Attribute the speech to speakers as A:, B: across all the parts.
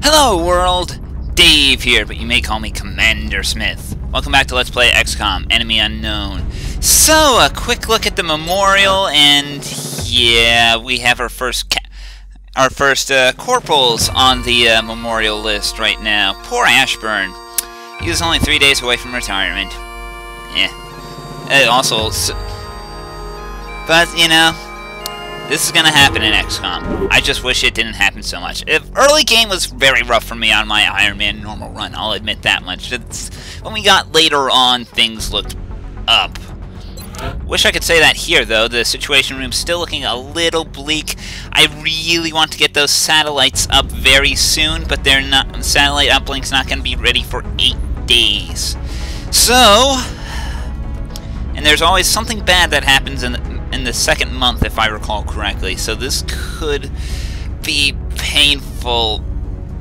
A: Hello world, Dave here, but you may call me Commander Smith. Welcome back to Let's Play XCOM, Enemy Unknown. So, a quick look at the memorial, and yeah, we have our first corporals on the memorial list right now. Poor Ashburn. He was only 3 days away from retirement. Yeah. But, you know, this is gonna happen in XCOM. I just wish it didn't happen so much. Early game was very rough for me on my Iron Man normal run, I'll admit that much. When we got later on, things looked up. Wish I could say that here, though. The Situation Room's still looking a little bleak. I really want to get those satellites up very soon, but they're not. Satellite uplink's not gonna be ready for 8 days. So, and there's always something bad that happens in the second month, if I recall correctly, so this could be painful.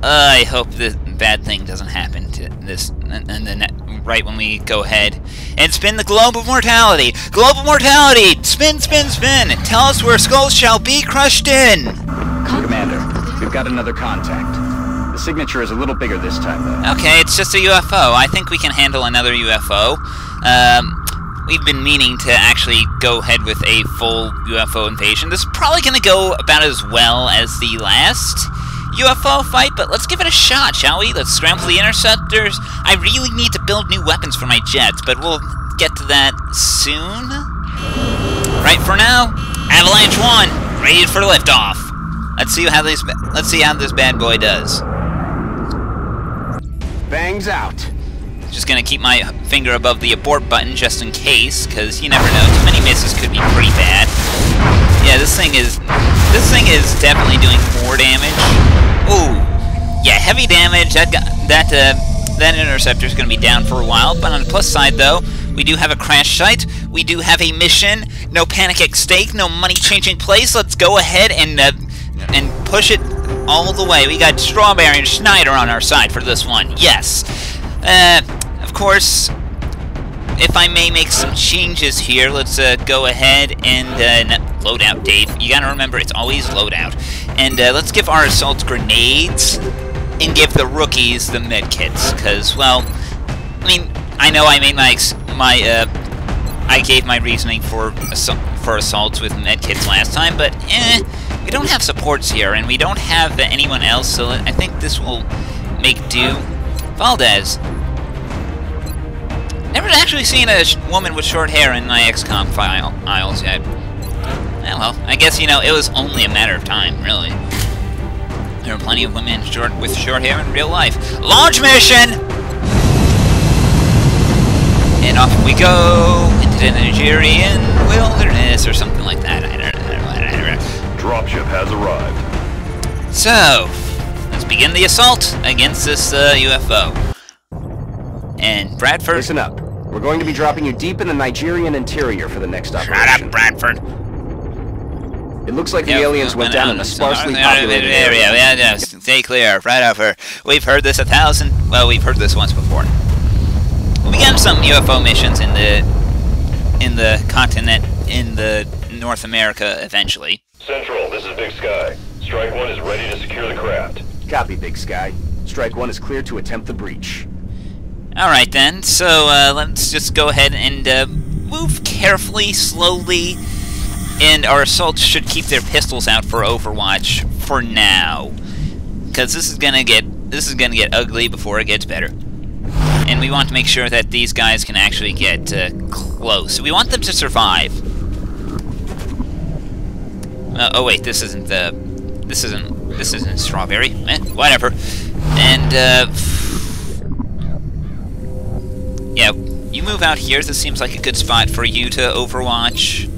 A: I hope this bad thing doesn't happen to this, and then right when we go ahead and spin the Globe of Mortality. Globe of Mortality! Spin, spin, spin! Tell us where skulls shall be crushed in!
B: Commander, we've got another contact. The signature is a little bigger this time, though.
A: Okay, it's just a UFO. I think we can handle another UFO. We've been meaning to actually go ahead with a full UFO invasion. This is probably going to go about as well as the last UFO fight, but let's give it a shot, shall we? Let's scramble the interceptors. I really need to build new weapons for my jets, but we'll get to that soon. Right, for now, Avalanche 1, ready for liftoff. Let's see how this bad boy does.
B: Bangs out.
A: Just gonna keep my finger above the abort button just in case, because you never know. Too many misses could be pretty bad. Yeah, this thing is definitely doing more damage. Ooh, yeah, heavy damage. That interceptor's gonna be down for a while. But on the plus side, though, we do have a crash site. We do have a mission. No panic at stake. No money changing place. Let's go ahead and push it all the way. We got Strawberry and Schneider on our side for this one. Yes. Of course, if I may make some changes here, let's go ahead and load out, Dave. You gotta remember, it's always load out. And let's give our assault grenades and give the rookies the med kits, because, well, I mean, I know I made I gave my reasoning for assaults with med kits last time, but we don't have supports here, and we don't have anyone else, so I think this will make do. Valdez. Never actually seen a woman with short hair in my XCOM files yet. Yeah, well, I guess, you know, it was only a matter of time, really. There are plenty of women with short hair in real life. Launch mission! And off we go into the Nigerian wilderness, or something like that. I don't know.
C: Dropship has arrived.
A: So, let's begin the assault against this UFO. And Bradford...
B: Listen up. We're going to be dropping you deep in the Nigerian interior for the next operation.
A: Shut up, Bradford.
B: It looks like the aliens went down in a sparsely populated area.
A: Yeah, stay clear. Right over. We've heard this we've heard this once before. We got some UFO missions in the continent, in the North America, eventually.
C: Central, this is Big Sky. Strike 1 is ready to secure the craft.
B: Copy, Big Sky. Strike 1 is clear to attempt the breach.
A: Alright then, so let's just go ahead and move carefully, slowly, and our assaults should keep their pistols out for Overwatch for now. Because this is gonna get ugly before it gets better. And we want to make sure that these guys can actually get close. We want them to survive. Oh wait, this isn't Strawberry. Whatever. And yeah, you move out here. This seems like a good spot for you to Overwatch.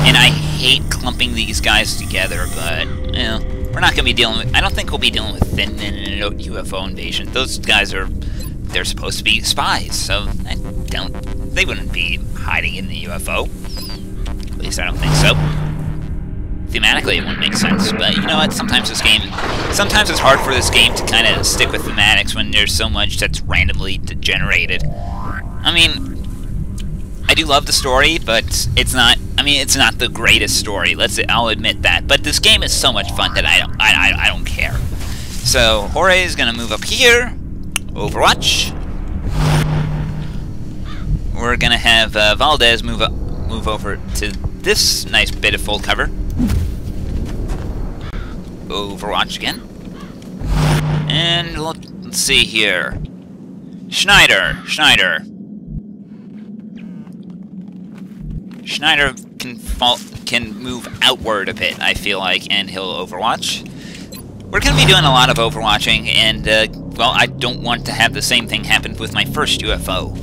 A: And I hate clumping these guys together, but you know, we're not gonna be dealing with. I don't think we'll be dealing with Finman and a UFO invasion. Those guys they're supposed to be spies, so they wouldn't be hiding in the UFO. At least I don't think so. Thematically, it wouldn't make sense, but you know what? Sometimes it's hard for this game to kind of stick with thematics when there's so much that's randomly generated. I mean, I do love the story, but it's not. I mean, it's not the greatest story. I'll admit that. But this game is so much fun that I don't care. So, Jorge is gonna move up here. Overwatch. We're gonna have Valdez move over to this nice bit of full cover. Overwatch again. And let's see here. Schneider can move outward a bit, I feel like, and he'll overwatch. We're going to be doing a lot of overwatching, and, well, I don't want to have the same thing happen with my first UFO.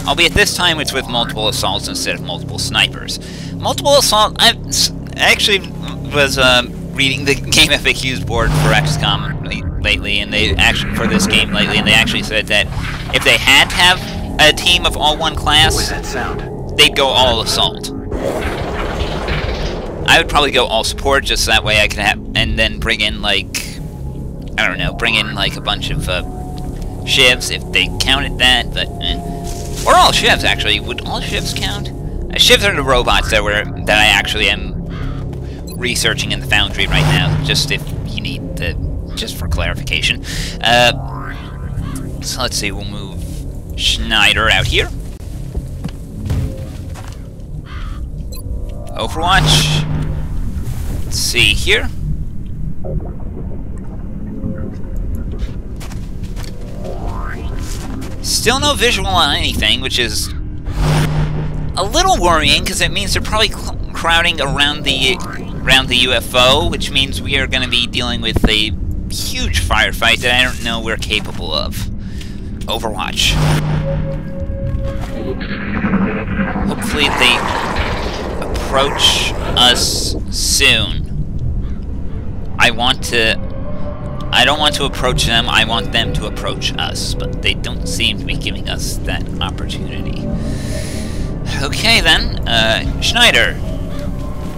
A: Albeit this time it's with multiple assaults instead of multiple snipers. Multiple assault, I actually was reading the Game FAQs board for XCOM lately, and they actually, for this game lately, and they actually said that if they had to have a team of all one class,
B: What was that sound?
A: they'd go all assault. I would probably go all support, just that way I could have, and then bring in, like, I don't know, bring in, like, a bunch of, shivs, if they counted that, but, Or all shivs, actually. Would all shivs count? Shivs are the robots that I actually am researching in the Foundry right now, just if you need the, just for clarification. So let's see, we'll move Schneider out here. Overwatch. Let's see here. Still no visual on anything, which is a little worrying, because it means they're probably crowding around the UFO, which means we are going to be dealing with a huge firefight that I don't know we're capable of. Overwatch. Hopefully they approach us soon. I don't want to approach them, I want them to approach us, but they don't seem to be giving us that opportunity. Okay then, Schneider,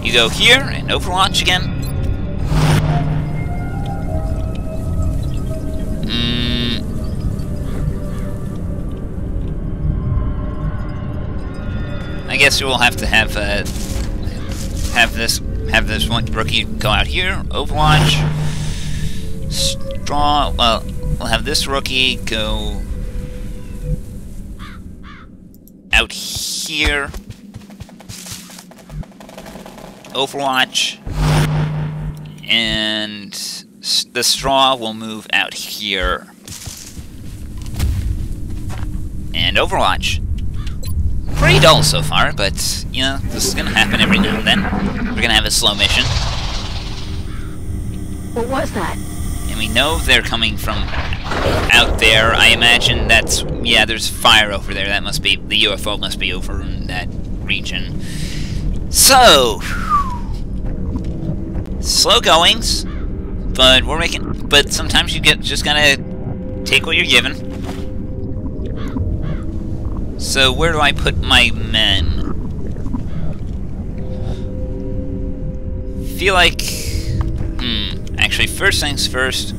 A: you go here, and Overwatch again. I guess we'll have to have this one rookie go out here, Overwatch. Well, we'll have this rookie go out here. Overwatch. And the straw will move out here. And Overwatch. Pretty dull so far, but, you know, this is gonna happen every now and then. We're gonna have a slow mission.
D: What was that?
A: And we know they're coming from out there. I imagine that's... yeah, there's fire over there. That must be... the UFO must be over in that region. So... slow goings. But we're making... but sometimes you just gotta take what you're given. So where do I put my men? Feel like... actually, first things first.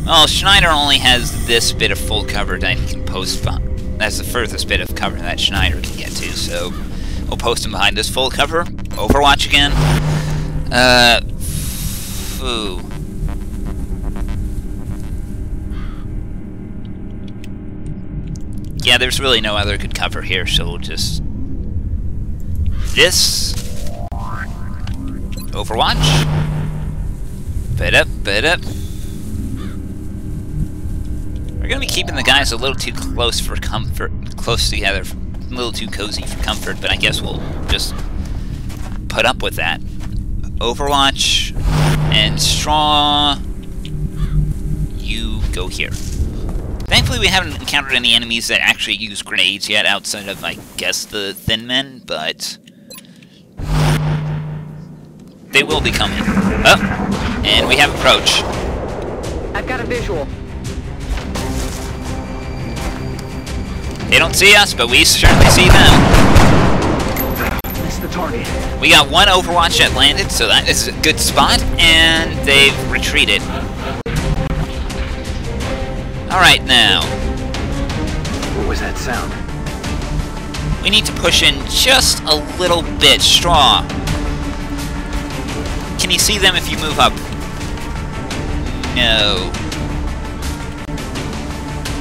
A: Well, Schneider only has this bit of full cover that he can post behind. That's the furthest bit of cover that Schneider can get to, so we'll post him behind this full cover. Overwatch again. Yeah, there's really no other good cover here, so we'll just... this. Overwatch. Bit up. We're gonna be keeping the guys a little too close for comfort, close together, a little too cozy for comfort, but I guess we'll just put up with that. Overwatch and Straw, you go here. Thankfully, we haven't encountered any enemies that actually use grenades yet, outside of, I guess, the Thin Men, but they will be coming. Oh, and we have approach.
D: I've got a visual.
A: They don't see us, but we certainly see them.
B: That's the target.
A: We got one Overwatch that landed, so that is a good spot, and they've retreated. Alright, now.
B: What was that sound?
A: We need to push in just a little bit. Straw. Can you see them if you move up? No.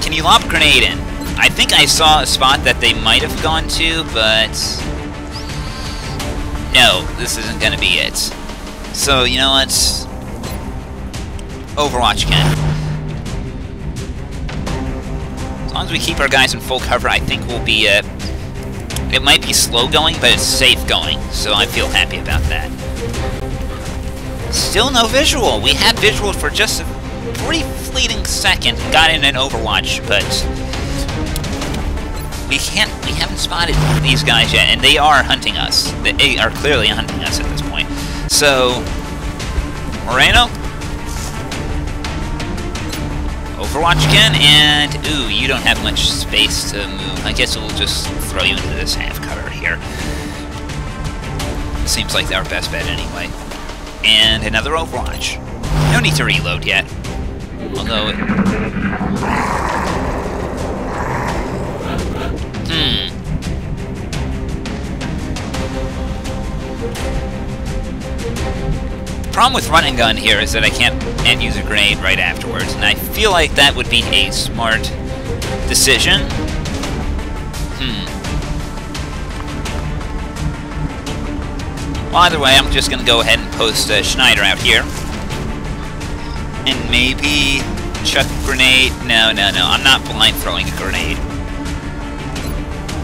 A: Can you lob grenade in? I think I saw a spot that they might have gone to, but... no, this isn't gonna be it. So, you know what? Overwatch again. As long as we keep our guys in full cover, I think we'll be, it might be slow going, but it's safe going, so I feel happy about that. Still no visual. We had visual for just a brief fleeting second, got in an Overwatch, but we haven't spotted these guys yet, and they are hunting us. They are clearly hunting us at this point. So, Moreno, Overwatch again, and ooh, you don't have much space to move. I guess we'll just throw you into this half cover here. Seems like our best bet anyway. And another Overwatch. No need to reload yet. Although it... The problem with run and gun here is that I can't use a grenade right afterwards, and I feel like that would be a smart decision. Well, either way, I'm just going to go ahead and post Schneider out here. And maybe chuck a grenade. No. I'm not blind throwing a grenade.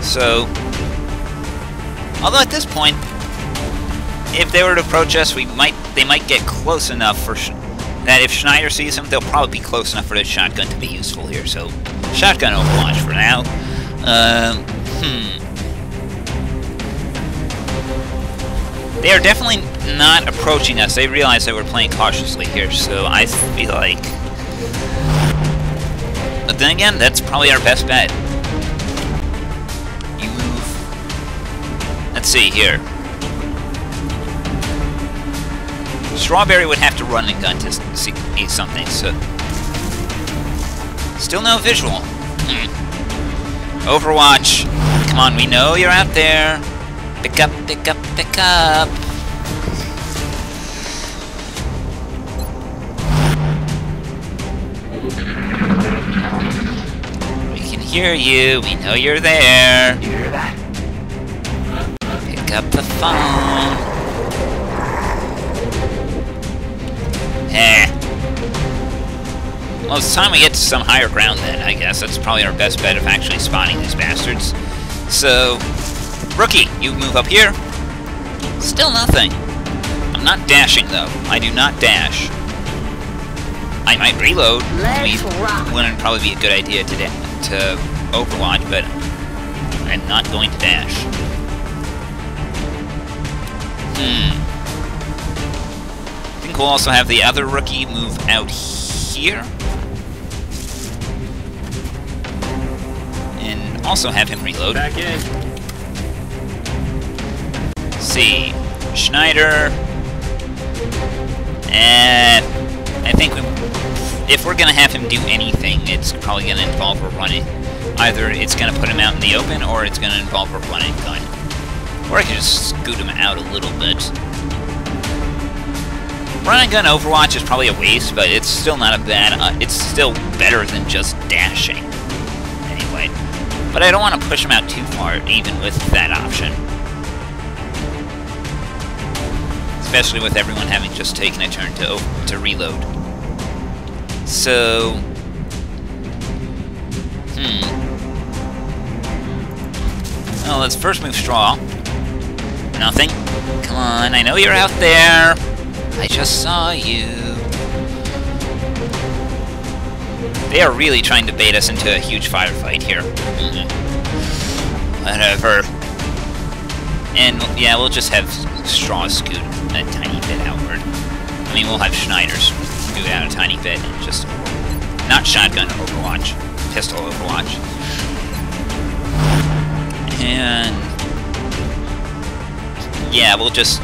A: So, although at this point, if they were to approach us, they might get close enough for that if Schneider sees them, they'll probably be close enough for the shotgun to be useful here. So, shotgun Overwatch for now. They are definitely not approaching us. They realize that we're playing cautiously here, so I feel like... But then again, that's probably our best bet. You move... Let's see here. Strawberry would have to run and gun to see something, so... Still no visual. Overwatch. Come on, we know you're out there. Pick up, pick up, pick up. We can hear you. We know you're there.
B: You hear that?
A: Pick up the phone. Well, it's time we get to some higher ground then, I guess. That's probably our best bet of actually spotting these bastards. So... Rookie, you move up here. Still nothing. I'm not dashing, though. I do not dash. I might reload. Wouldn't probably be a good idea to Overwatch, but I'm not going to dash. I think we'll also have the other rookie move out here. And also have him reload.
B: Back in.
A: See, Schneider, and I think if we're going to have him do anything, it's probably going to involve a running. Either it's going to put him out in the open, or it's going to involve a running gun. Or I can just scoot him out a little bit. Run and gun Overwatch is probably a waste, but it's still not a bad, it's still better than just dashing. Anyway, but I don't want to push him out too far, even with that option. Especially with everyone having just taken a turn to reload. So... Well, let's first move Straw. Nothing. Come on, I know you're out there. I just saw you. They are really trying to bait us into a huge firefight here. Whatever. And, yeah, we'll just have Straw scoot a tiny bit outward. I mean, we'll have Schneider scoot out a tiny bit and just... Not shotgun Overwatch. Pistol Overwatch. And... Yeah, we'll just...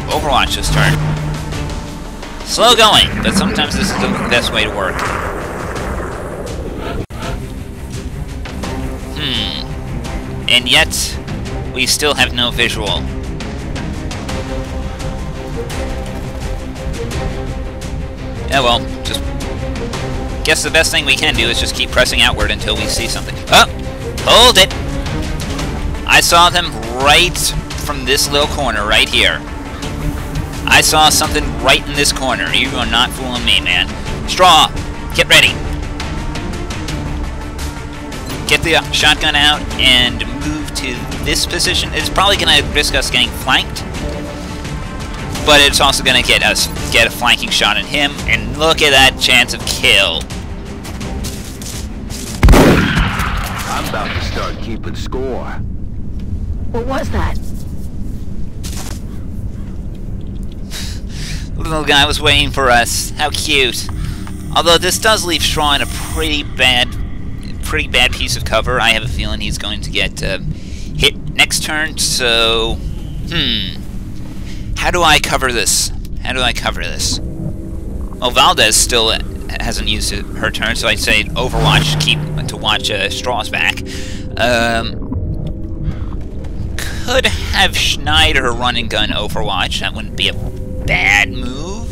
A: Overwatch this turn. Slow going, but sometimes this is the best way to work. And yet, we still have no visual. Yeah, well, just guess the best thing we can do is just keep pressing outward until we see something. Oh! Hold it! I saw them right from this little corner right here. I saw something right in this corner. You are not fooling me, man. Straw, get ready. Get the shotgun out and move to this position. It's probably going to risk us getting flanked, but it's also going to get a flanking shot at him. And look at that chance of kill.
E: I'm about to start keeping score.
D: What was that?
A: Little guy was waiting for us. How cute. Although this does leave Straw in a pretty bad piece of cover. I have a feeling he's going to get hit next turn, so... How do I cover this? Well, Valdez still hasn't used her turn, so I'd say Overwatch, keep to watch Straw's back. Could have Schneider run and gun Overwatch. That wouldn't be a bad move.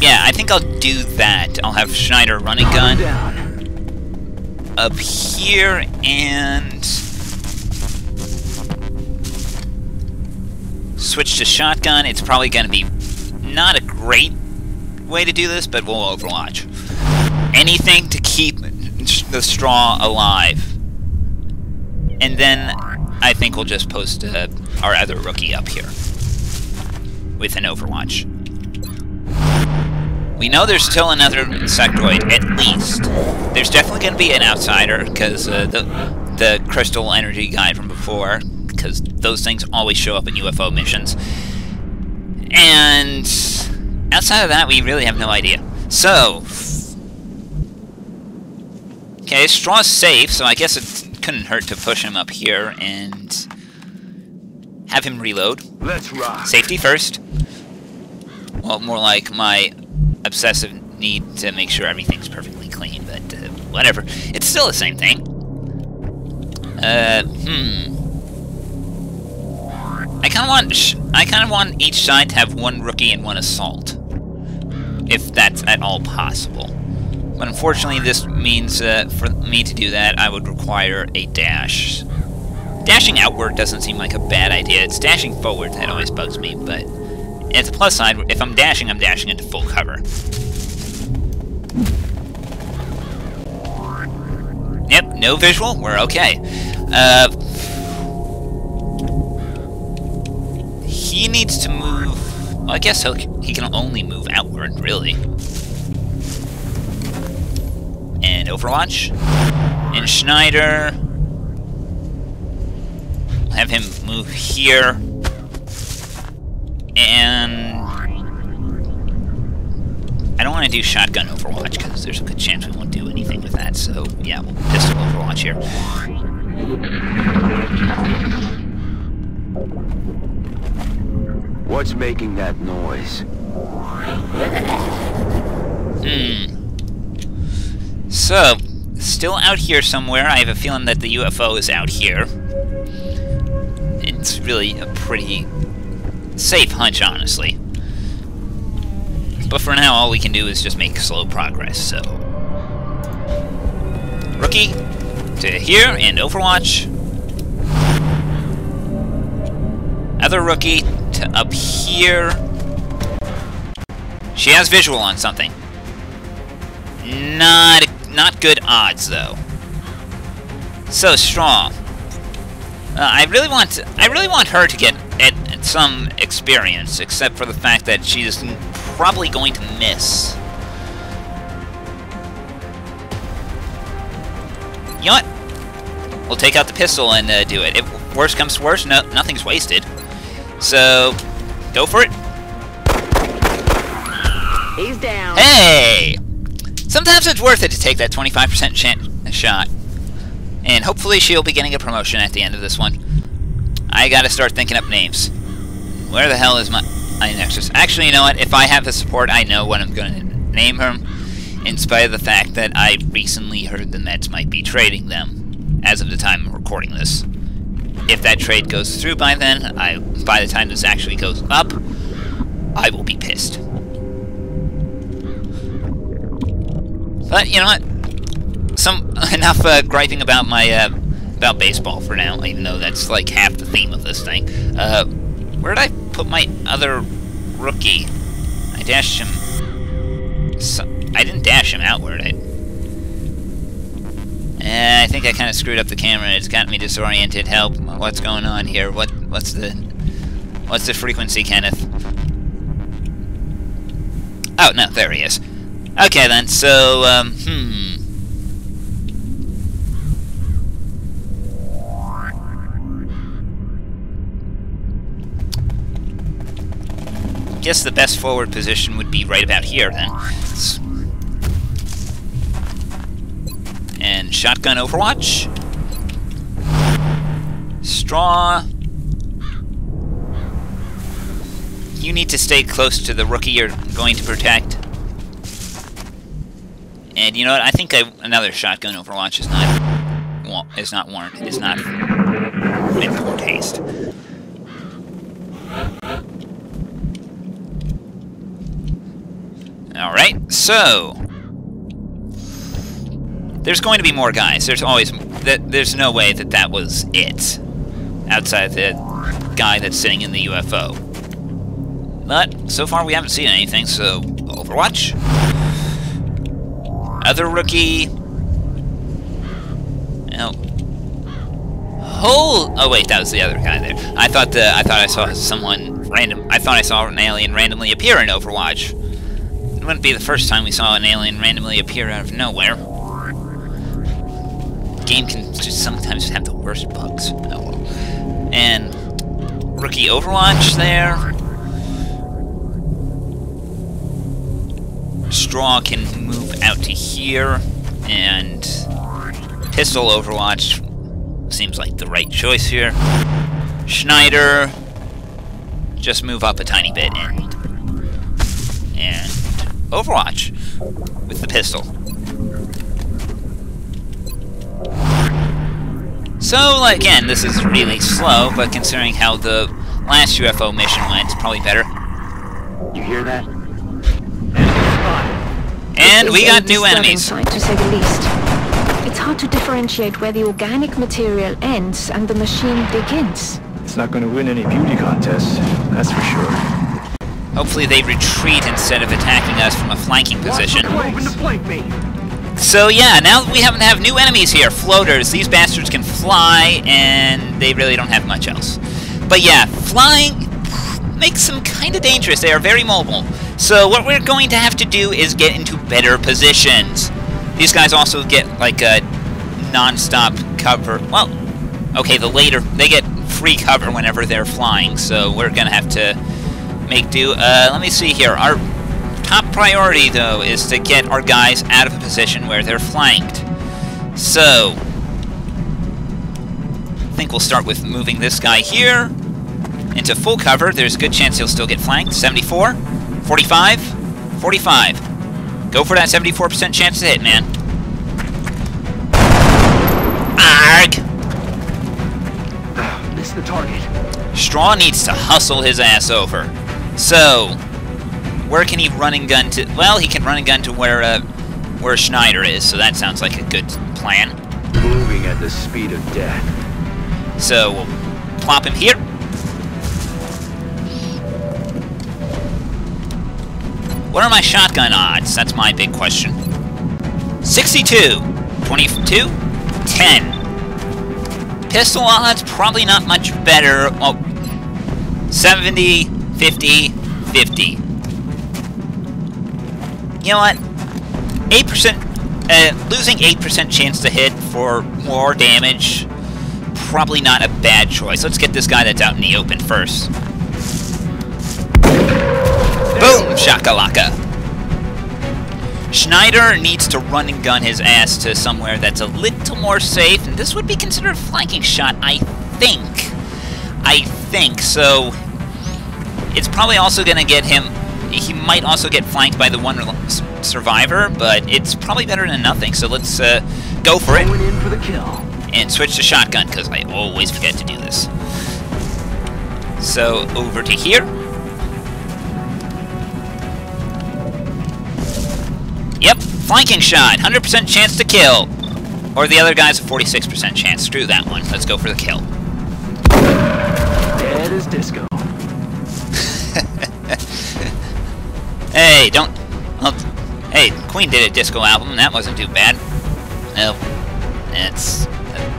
A: Yeah, I think I'll do that. I'll have Schneider run and gun up here and switch to shotgun. It's probably going to be not a great way to do this, but we'll Overwatch. Anything to keep the Straw alive. And then I think we'll just post our other rookie up here with an Overwatch. We know there's still another insectoid, at least. There's definitely going to be an outsider, because the crystal energy guy from before, because those things always show up in UFO missions. And outside of that, we really have no idea. So, okay, Straw's safe, so I guess it couldn't hurt to push him up here and have him reload.
E: Let's rock.
A: Safety first. Well, more like my obsessive need to make sure everything's perfectly clean, but whatever. It's still the same thing. I kind of want each side to have one rookie and one assault, if that's at all possible. But unfortunately, this means for me to do that, I would require a dash. Dashing outward doesn't seem like a bad idea. It's dashing forward that always bugs me, but it's a plus side. If I'm dashing into full cover. Yep, no visual. We're okay. He needs to move... Well, I guess he can only move outward, really. And Overwatch. And Schneider. Have him move here. And I don't want to do shotgun Overwatch because there's a good chance we won't do anything with that. So yeah, we'll pistol Overwatch here.
E: What's making that noise?
A: So, still out here somewhere. I have a feeling that the UFO is out here. It's really a pretty safe hunch, honestly. But for now, all we can do is just make slow progress, so... Rookie to here, and Overwatch. Other rookie to up here. She has visual on something. Not good odds, though. So, Strong. I really want her to get some experience, except for the fact that she's probably going to miss. You know what? We'll take out the pistol and do it. If worst comes to worst, nothing's wasted. So, go for it.
D: He's down.
A: Hey! Sometimes it's worth it to take that 25% shot. And hopefully she'll be getting a promotion at the end of this one. I gotta start thinking up names. Where the hell is my Nexus? Actually, you know what? If I have the support, I know what I'm gonna name her. In spite of the fact that I recently heard the Mets might be trading them, as of the time I'm recording this. If that trade goes through by then, by the time this actually goes up, I will be pissed. But you know what? Enough griping about my about baseball for now. Even though that's like half the theme of this thing. Where did I put my other rookie? I dashed him. I didn't dash him outward. I think I kind of screwed up the camera. It's got me disoriented. Help! What's going on here? What's the frequency, Kenneth? Oh no, there he is. Okay then. So Guess the best forward position would be right about here then. And shotgun overwatch. Straw. You need to stay close to the rookie you're going to protect. And you know what? I think another shotgun overwatch is not warranted. Is not in poor taste. All right, so there's going to be more guys. There's always there's no way that was it outside the guy that's sitting in the UFO. But so far we haven't seen anything. So Overwatch, other rookie. Oh wait, that was the other guy there. I thought I saw someone random. I thought I saw an alien randomly appear in Overwatch. It wouldn't be the first time we saw an alien randomly appear out of nowhere. The game can just sometimes have the worst bugs. Oh well. And rookie Overwatch there. Straw can move out to here, and pistol Overwatch seems like the right choice here. Schneider, just move up a tiny bit and Overwatch with the pistol. So, again, this is really slow, but considering how the last UFO mission went, it's probably better.
E: You hear that?
A: And we got new enemies.
D: Sight, to say the least. It's hard to differentiate where the organic material ends and the machine begins.
F: It's not going to win any beauty contests, that's for sure.
A: Hopefully they retreat instead of attacking us from a flanking position. So yeah, now that we happen to have new enemies here, floaters. These bastards can fly, and they really don't have much else. But yeah, flying makes them kind of dangerous. They are very mobile. So what we're going to have to do is get into better positions. These guys also get like a non-stop cover. Well, okay, they get free cover whenever they're flying, so we're gonna have to make do. Let me see here. Our top priority, though, is to get our guys out of a position where they're flanked. So, I think we'll start with moving this guy here into full cover. There's a good chance he'll still get flanked. 74, 45, 45. Go for that 74% chance to hit, man. Arg!
E: Missed the target.
A: Straw needs to hustle his ass over. So, where can he run and gun to? Well, he can run and gun to where Schneider is, so that sounds like a good plan.
E: Moving at the speed of death.
A: So, we'll plop him here. What are my shotgun odds? That's my big question. 62, 22, 10. Pistol odds, probably not much better. Well, 70, 50, 50. You know what? 8%, losing 8% chance to hit for more damage, probably not a bad choice. Let's get this guy that's out in the open first. Boom! Shakalaka. Schneider needs to run and gun his ass to somewhere that's a little more safe, and this would be considered a flanking shot, I think. So, it's probably also going to get him. He might also get flanked by the one survivor, but it's probably better than nothing. So let's go for it.
E: Going in for the kill.
A: And switch to shotgun, because I always forget to do this. So, over to here. Flanking shot, 100% chance to kill. Or the other guy's a 46% chance. Screw that one. Let's go for the kill.
F: Dead as disco.
A: Hey, don't... Well, hey, Queen did a disco album, and that wasn't too bad. No, that's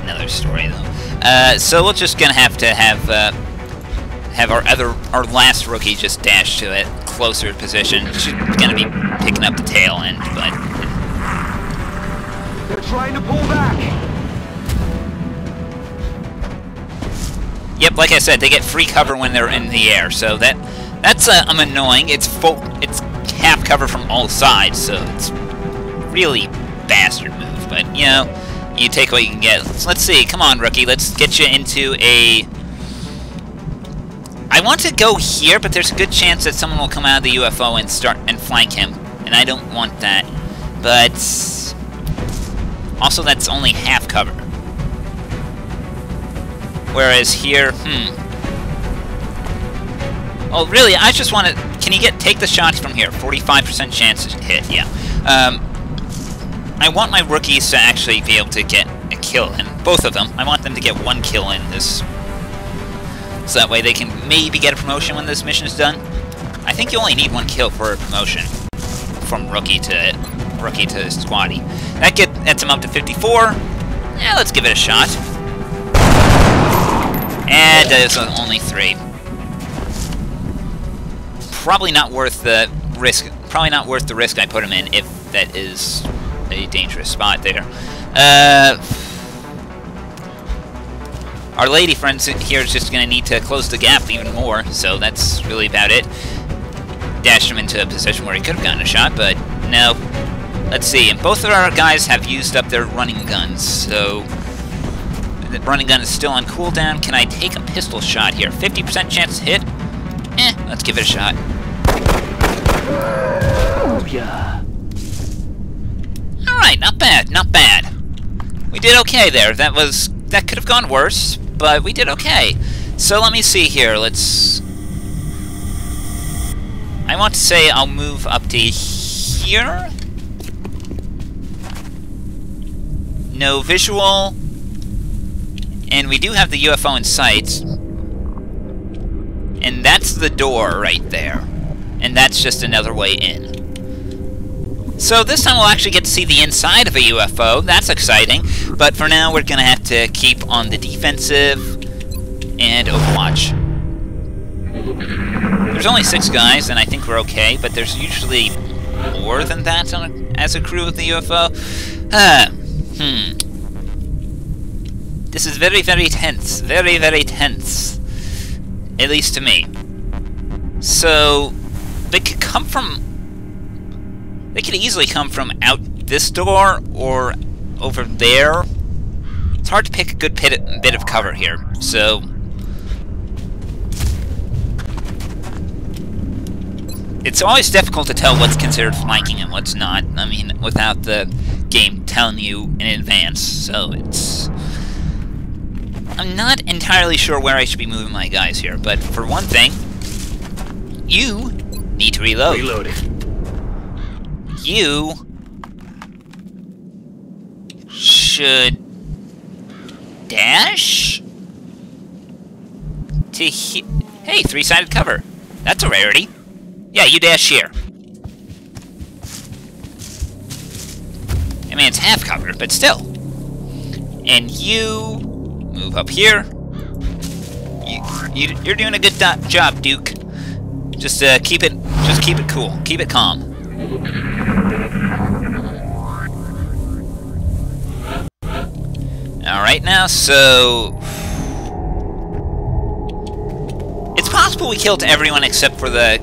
A: another story, though. So we're just gonna have to have our last rookie just dash to it, closer position. She's gonna be picking up the tail end, but...
E: They're trying to pull back.
A: Yep, like I said, they get free cover when they're in the air, so that's annoying. It's half cover from all sides, so it's really bastard move. But you know, you take what you can get. Let's see. Come on, rookie. Let's get you into a. I want to go here, but there's a good chance that someone will come out of the UFO and start and flank him, and I don't want that. But also, that's only half cover. Whereas here, Oh, really? I just want to. Can you take the shots from here? 45% chance to hit. Yeah. I want my rookies to actually be able to get a kill, and both of them. I want them to get one kill in this, so that way they can maybe get a promotion when this mission is done. I think you only need one kill for a promotion from rookie to squatty. That gets him up to 54. Yeah, let's give it a shot. And there's only 3. Probably not worth the risk. Probably not worth the risk I put him in if that is a dangerous spot there. Our lady friend here is just going to need to close the gap even more, so that's really about it. Dashed him into a position where he could have gotten a shot, but no. Let's see, and both of our guys have used up their running guns, so the running gun is still on cooldown. Can I take a pistol shot here? 50% chance to hit? Let's give it a shot.
F: Oh, yeah.
A: Alright, not bad, not bad. We did okay there. That could have gone worse, but we did okay. So let me see here. I want to say I'll move up to here. No visual. And we do have the UFO in sight. And that's the door right there. And that's just another way in. So this time we'll actually get to see the inside of a UFO. That's exciting. But for now, we're going to have to keep on the defensive and Overwatch. There's only 6 guys, and I think we're okay. But there's usually more than that as a crew of the UFO. This is very, very tense. Very, very tense. At least to me. So, they could come from... They could easily come from out this door or over there. It's hard to pick a good bit of cover here, so... It's always difficult to tell what's considered flanking and what's not. I mean, without the game telling you in advance, so it's... I'm not entirely sure where I should be moving my guys here, but for one thing, you need to reload.
F: Reloading.
A: You should dash to hey, 3-sided cover. That's a rarity. Yeah, you dash here. I mean, it's half cover, but still. And you move up here. You're doing a good job, Duke. Just keep it cool. Keep it calm. All right, now so it's possible we killed everyone except for the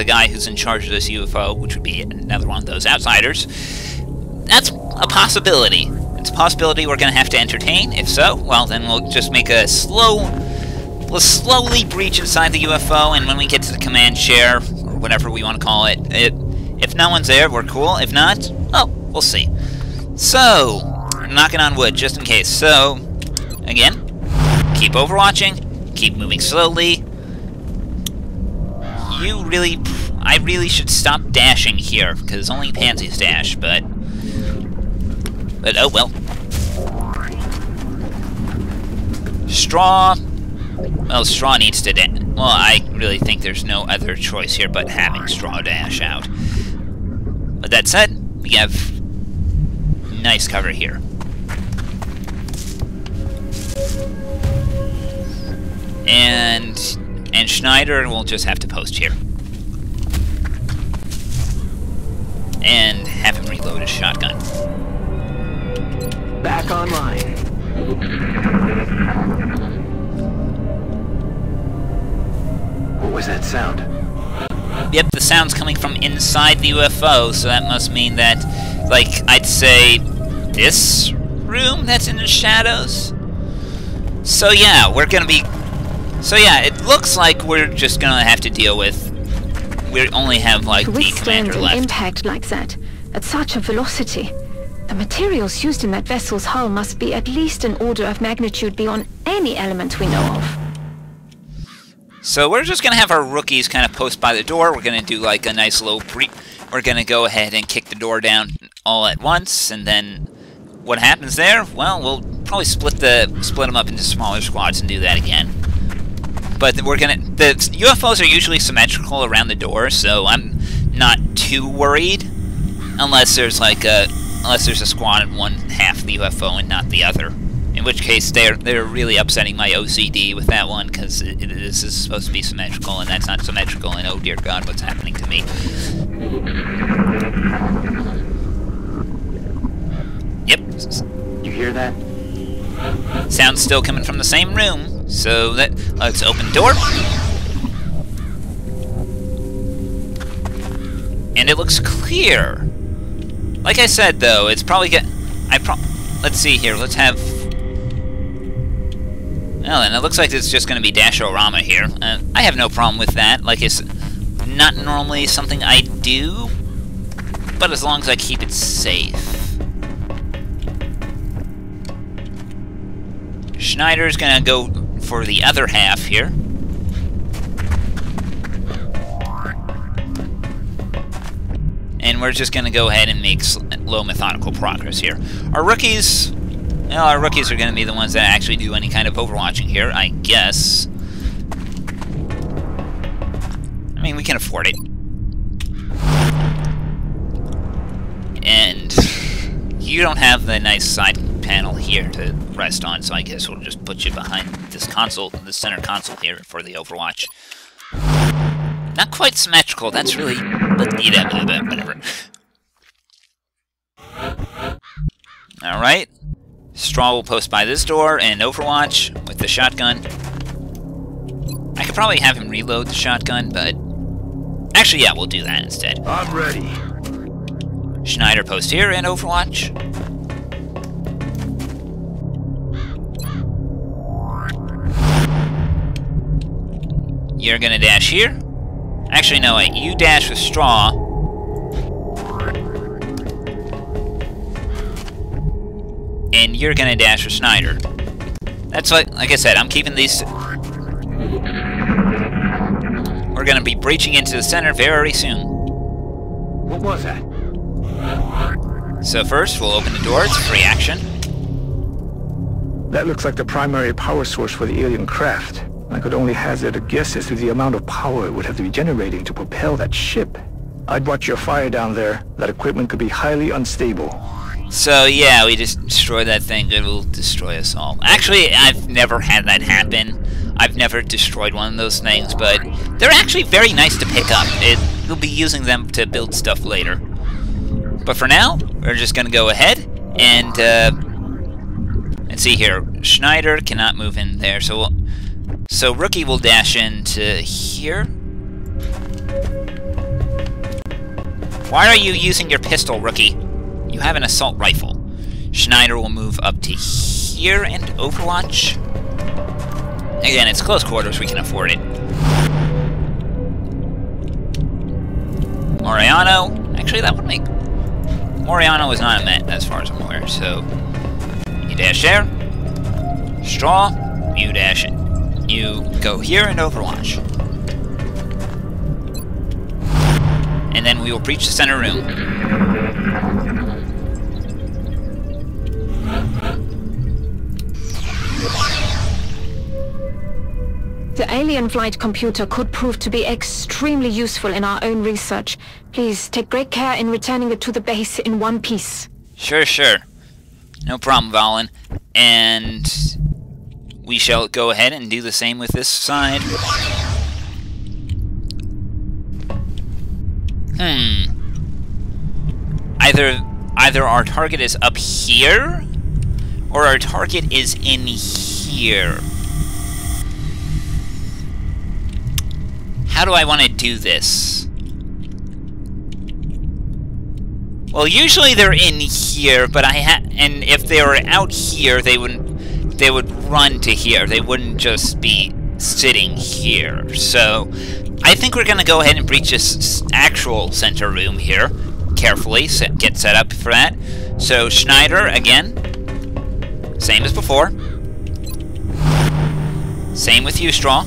A: guy who's in charge of this UFO, which would be another one of those outsiders. That's a possibility. It's a possibility we're going to have to entertain. If so, well, then we'll just make a we'll slowly breach inside the UFO, and when we get to the command share, or whatever we want to call it, if no one's there, we're cool. If not, oh, we'll see. So, knocking on wood, just in case. So, again, keep overwatching, keep moving slowly. You really... I really should stop dashing here, because only pansies dash, but oh well. Straw. Well, Straw needs to dash. Well, I really think there's no other choice here but having Straw dash out. With that said, we have nice cover here. And Schneider will just have to post here. And have him reload his shotgun.
E: Back online. What was that sound?
A: Yep, the sound's coming from inside the UFO, so that must mean that, like, I'd say this room that's in the shadows? So yeah, it looks like we're just gonna have to deal with... We only have, like, the commander
D: an
A: left.
D: impact like that, at such a velocity, the materials used in that vessel's hull must be at least an order of magnitude beyond any element we know of.
A: So we're just gonna have our rookies kind of post by the door. We're gonna do, like, a nice little We're gonna go ahead and kick the door down all at once, and then what happens there? Well, we'll probably split them up into smaller squads and do that again. But the UFOs are usually symmetrical around the door, so I'm not too worried, unless there's a squad in one half of the UFO and not the other. In which case, they're really upsetting my OCD with that one, because this is supposed to be symmetrical, and that's not symmetrical, and oh dear God, what's happening to me? Yep.
E: You hear that?
A: Sound's still coming from the same room, so let's open the door. And it looks clear. Like I said, though, it's probably let's see here, let's have... Well, then, it looks like it's just going to be Dash-O-Rama here. I have no problem with that. Like, it's not normally something I do, but as long as I keep it safe. Schneider's going to go for the other half here. And we're just going to go ahead and make low methodical progress here. Our rookies are going to be the ones that actually do any kind of overwatching here, I guess. I mean, we can afford it. And you don't have the nice side panel here to rest on, so I guess we'll just put you behind this console, the center console here for the Overwatch. Not quite symmetrical, that's really... whatever. Alright. Straw will post by this door and Overwatch with the shotgun. I could probably have him reload the shotgun, but... Actually, yeah, we'll do that instead.
E: I'm ready.
A: Schneider post here and Overwatch. You're gonna dash here. Actually, no, wait. You dash with Straw. And you're gonna dash with Schneider. That's like I said, I'm keeping these... We're gonna be breaching into the center very soon.
E: What was that?
A: So first, we'll open the door. It's free action.
F: That looks like the primary power source for the alien craft. I could only hazard a guess as to the amount of power it would have to be generating to propel that ship. I'd watch your fire down there. That equipment could be highly unstable.
A: So yeah, we just destroy that thing. It will destroy us all. Actually, I've never had that happen. I've never destroyed one of those things, but they're actually very nice to pick up. We'll be using them to build stuff later. But for now, we're just gonna go ahead and let's see here. Schneider cannot move in there, so Rookie will dash into here. Why are you using your pistol, Rookie? You have an assault rifle. Schneider will move up to here and Overwatch. Again, it's close quarters, we can afford it. Moriano. Actually, that would make... Moriano is not a Met, as far as I'm aware, so... You dash there. Straw. You dash it. You go here and Overwatch. and then we will breach the center room.
D: The alien flight computer could prove to be extremely useful in our own research. Please take great care in returning it to the base in one piece.
A: Sure, sure. No problem, Valen. And we shall go ahead and do the same with this side. Either our target is up here, or our target is in here. How do I want to do this? Well, usually they're in here, but and if they were out here, they would run to here. They wouldn't just be sitting here. So, I think we're gonna go ahead and breach this actual center room here. Carefully, get set up for that. So, Schneider, again, same as before. Same with you, Straw.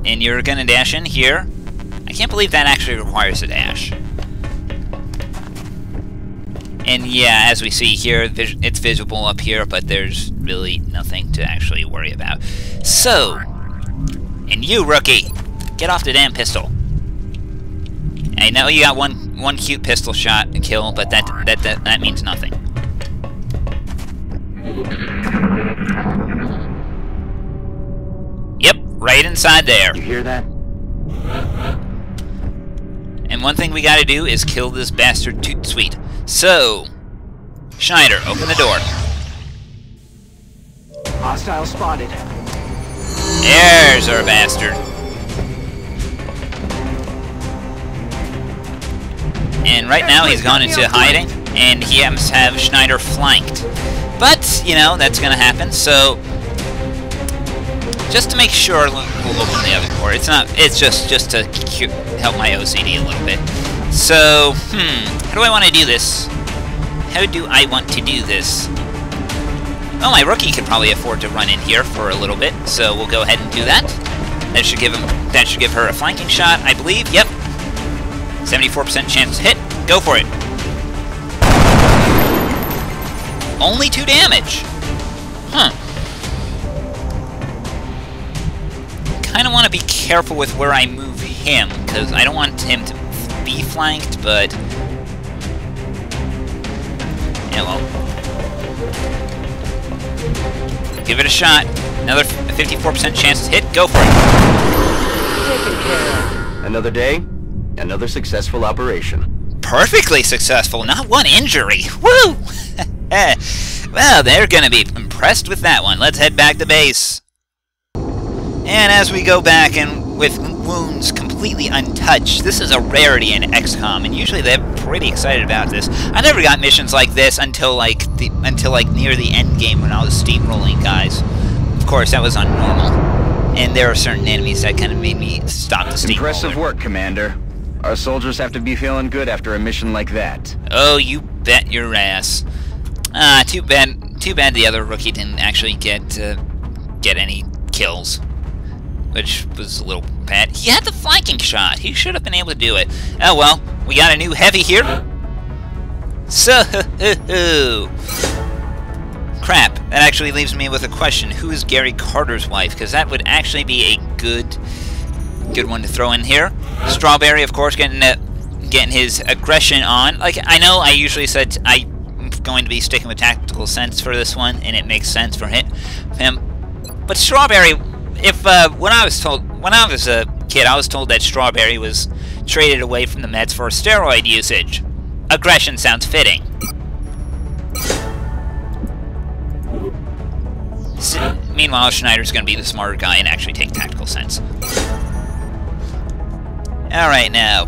A: And you're gonna dash in here. I can't believe that actually requires a dash. And yeah, as we see here, it's visible up here, but there's really nothing to actually worry about. So, and you, rookie, get off the damn pistol. I know you got one cute pistol shot and kill, but that means nothing. Yep, right inside there.
B: You hear that?
A: And one thing we gotta do is kill this bastard toot sweet. So, Schneider, open the door.
F: Hostile spotted.
A: There's our bastard. And right now he's gone into hiding, and he happens to have Schneider flanked. But, you know, that's gonna happen, so just to make sure, we'll open the other door. It's just to help my OCD a little bit. So, how do I want to do this? How do I want to do this? Well, my rookie could probably afford to run in here for a little bit, so we'll go ahead and do that. That should give her a flanking shot, I believe. Yep. 74% chance to hit. Go for it. Only 2 damage. Kind of want to be careful with where I move him, because I don't want him to be flanked, but yeah, well, give it a shot. Another 54% chance to hit. Go for it.
B: Another day, another successful operation.
A: Perfectly successful. Not one injury. Woo! Well, they're gonna be impressed with that one. Let's head back to base. And as we go back and with wounds completely untouched, this is a rarity in XCOM, and usually they're pretty excited about this. I never got missions like this until like near the end game when I was steamrolling guys. Of course, that was on normal, and there are certain enemies that kind of made me stop the steamroller.
B: Impressive work, Commander. Our soldiers have to be feeling good after a mission like that.
A: Oh, you bet your ass. Too bad the other rookie didn't actually get any kills, which was a little bad. He had the flanking shot. He should have been able to do it. Oh well, we got a new heavy here. So, crap. That actually leaves me with a question. Who is Gary Carter's wife? Because that would actually be a good one to throw in here. Strawberry, of course, getting his aggression on. Like, I know I usually said I'm going to be sticking with tactical sense for this one, and it makes sense for him. But Strawberry, when I was a kid, I was told that Strawberry was traded away from the Mets for steroid usage. Aggression sounds fitting. Meanwhile, Schneider's going to be the smarter guy and actually take tactical sense. Alright, now.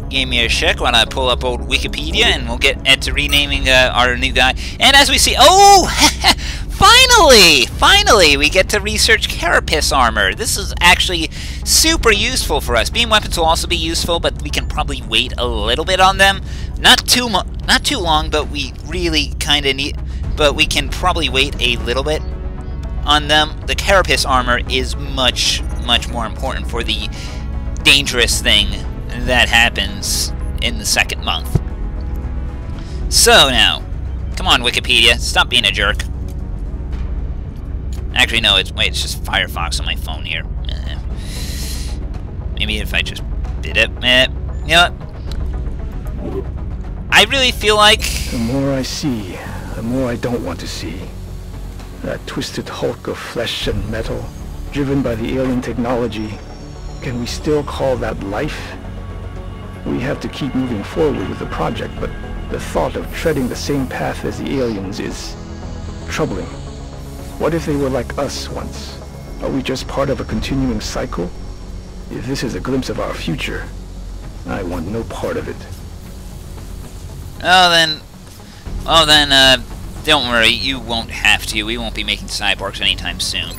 A: Give me a check while I pull up old Wikipedia, and we'll get to renaming our new guy. And as we see... Oh! Finally, we get to research Carapace armor. This is actually super useful for us. Beam weapons will also be useful, but we can probably wait a little bit on them. Not too long, but we really kind of need... but we can probably wait a little bit on them. The carapace armor is much more important for the dangerous thing that happens in the second month. So now, come on Wikipedia, stop being a jerk. Actually, no, it's just Firefox on my phone here. Maybe if I just did it. You know what? I really feel like...
F: The more I see, the more I don't want to see. That twisted hulk of flesh and metal, driven by the alien technology. Can we still call that life? We have to keep moving forward with the project, but the thought of treading the same path as the aliens is troubling. What if they were like us once? Are we just part of a continuing cycle? If this is a glimpse of our future, I want no part of it.
A: Oh, then, don't worry, you won't have to. We won't be making cyborgs anytime soon.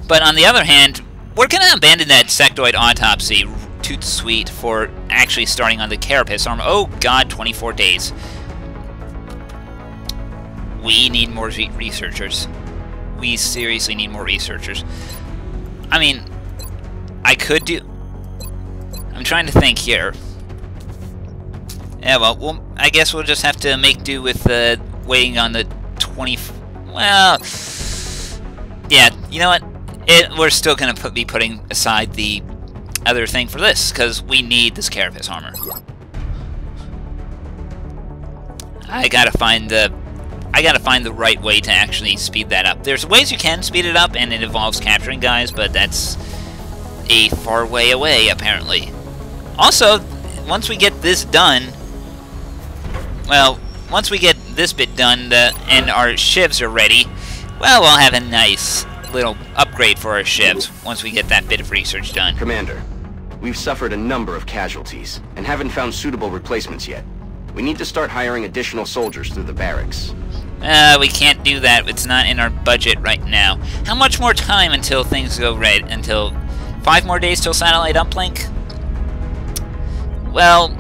A: But on the other hand, we're gonna abandon that sectoid autopsy toot sweet for actually starting on the carapace armor. Oh god, 24 days. We need more researchers. We seriously need more researchers. I mean, I could do... I'm trying to think here. Yeah, well, I guess we'll just have to make do with waiting on the 20... Well... Yeah, you know what? We're still going to be putting aside the other thing for this, because we need this carapace armor. I gotta find the right way to actually speed that up. There's ways you can speed it up, and it involves capturing guys, but that's a far way away, apparently. Also, once we get this done... Well, once we get this bit done, and our shivs are ready, well, we'll have a nice little upgrade for our shivs once we get that bit of research done.
B: Commander, we've suffered a number of casualties, and haven't found suitable replacements yet. We need to start hiring additional soldiers through the barracks.
A: We can't do that. It's not in our budget right now. How much more time until things go right? Until 5 more days till satellite uplink? Well,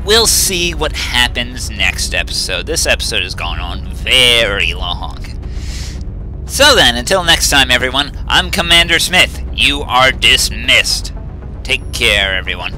A: we'll see what happens next episode. This episode has gone on very long. So then, until next time, everyone, I'm Commander Smith. You are dismissed. Take care, everyone.